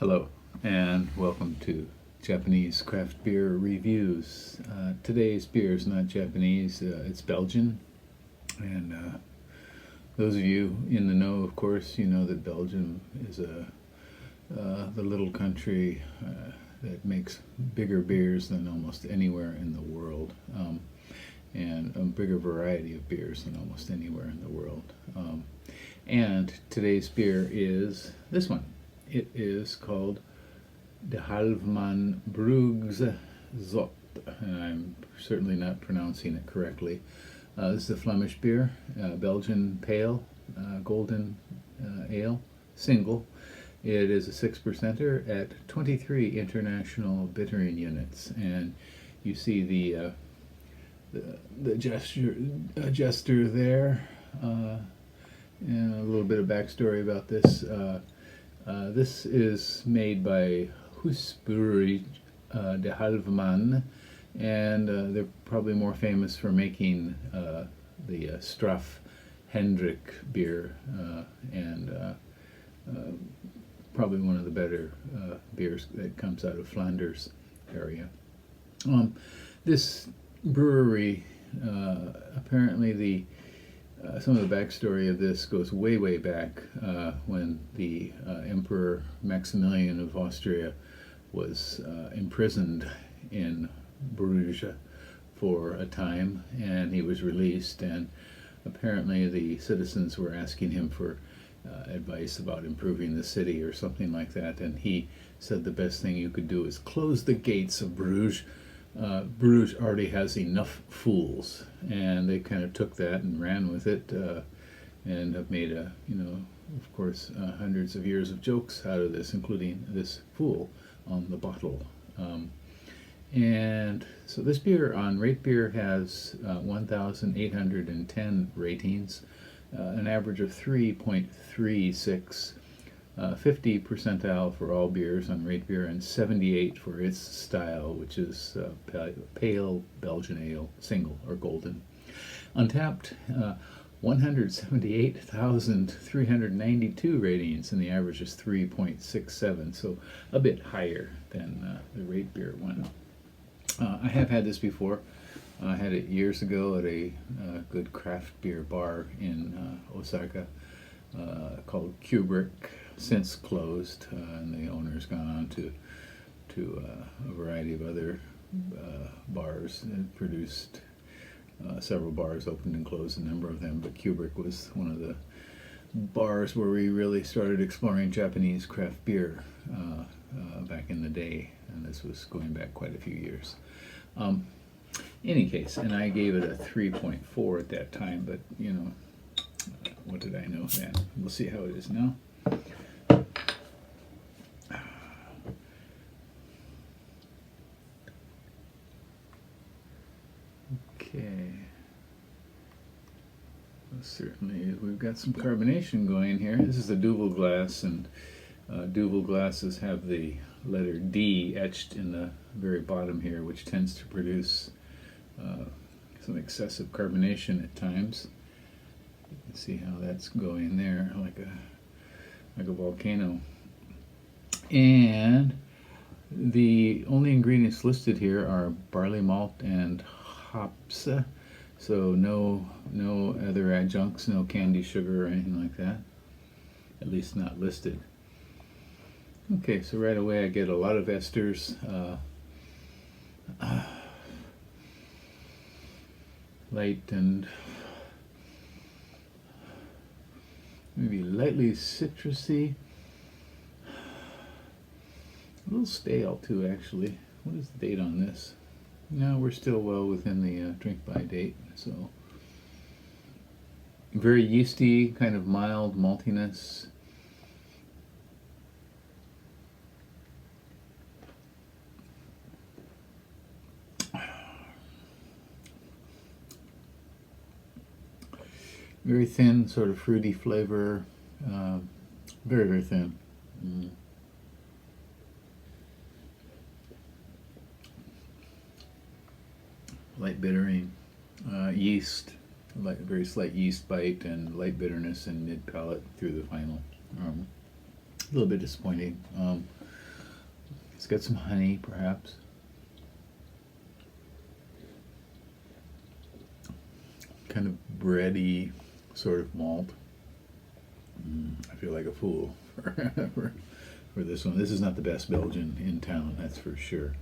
Hello, and welcome to Japanese craft beer reviews. Today's beer is not Japanese, it's Belgian. And those of you in the know, of course, you know that Belgium is the little country that makes bigger beers than almost anywhere in the world. And a bigger variety of beers than almost anywhere in the world. And today's beer is this one. It is called the Halve Maan Brugse Zot, and I'm certainly not pronouncing it correctly. This is a Flemish beer, Belgian pale, golden ale, single. It is a 6%er at 23 international bittering units, and you see the gesture there, and a little bit of backstory about this. This is made by Brouwerij de Halve Maan, and they're probably more famous for making the Straf Hendrik beer, and probably one of the better beers that comes out of Flanders area. This brewery, apparently some of the backstory of this goes way back when the Emperor Maximilian of Austria was imprisoned in Bruges for a time, and he was released, and apparently the citizens were asking him for advice about improving the city or something like that, and he said the best thing you could do is close the gates of Bruges. Bruges already has enough fools, and they kind of took that and ran with it, and have made of course, hundreds of years of jokes out of this, including this fool on the bottle. And so this beer on Rate Beer has 1,810 ratings, an average of 3.36. 50 percentile for all beers on Rate Beer, and 78 for its style, which is pale Belgian ale, single or golden. Untapped, 178,392 ratings, and the average is 3.67, so a bit higher than the Rate Beer one. I have had this before. I had it years ago at a good craft beer bar in Osaka called Kubrick. Since closed, and the owner's gone on to a variety of other bars, and produced several bars, opened and closed a number of them, but Kubrick was one of the bars where we really started exploring Japanese craft beer back in the day, and this was going back quite a few years. Any case, and I gave it a 3.4 at that time, but what did I know then? We'll see how it is now. Okay, well, certainly we've got some carbonation going here. This is a Duvel glass, and Duvel glasses have the letter D etched in the very bottom here, which tends to produce some excessive carbonation at times. You can see how that's going there, like a volcano. And the only ingredients listed here are barley malt and hops, so no other adjuncts, no candy sugar or anything like that, at least not listed. Okay, so right away I get a lot of esters, light and maybe lightly citrusy, a little stale too, actually. What is the date on this? No, we're still well within the drink by date, so very yeasty, kind of mild maltiness. Very thin, sort of fruity flavor, very thin. Light bittering, yeast, very slight yeast bite, and light bitterness and mid palate through the final. A little bit disappointing. It's got some honey, perhaps. Kind of bready sort of malt. I feel like a fool for this one. This is not the best Belgian in town, that's for sure.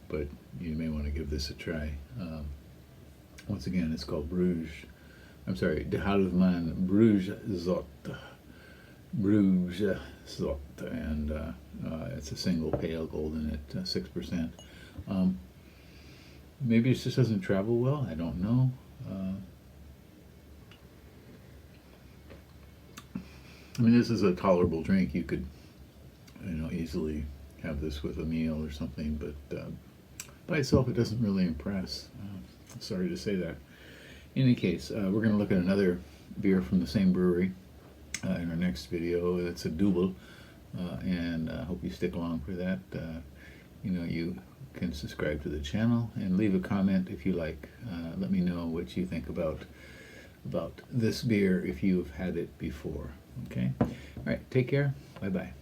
But you may want to give this a try. Once again, it's called Bruges. I'm sorry, de Halve Maan Brugse Zot. Brugse Zot. And it's a single pale golden at 6%. Maybe it just doesn't travel well. I don't know. I mean, this is a tolerable drink. You could, easily have this with a meal or something, but by itself, it doesn't really impress. Sorry to say that. In any case, we're going to look at another beer from the same brewery in our next video. It's a double, and I hope you stick along for that. You can subscribe to the channel and leave a comment if you like. Let me know what you think about this beer if you've had it before. Okay? All right, take care. Bye-bye.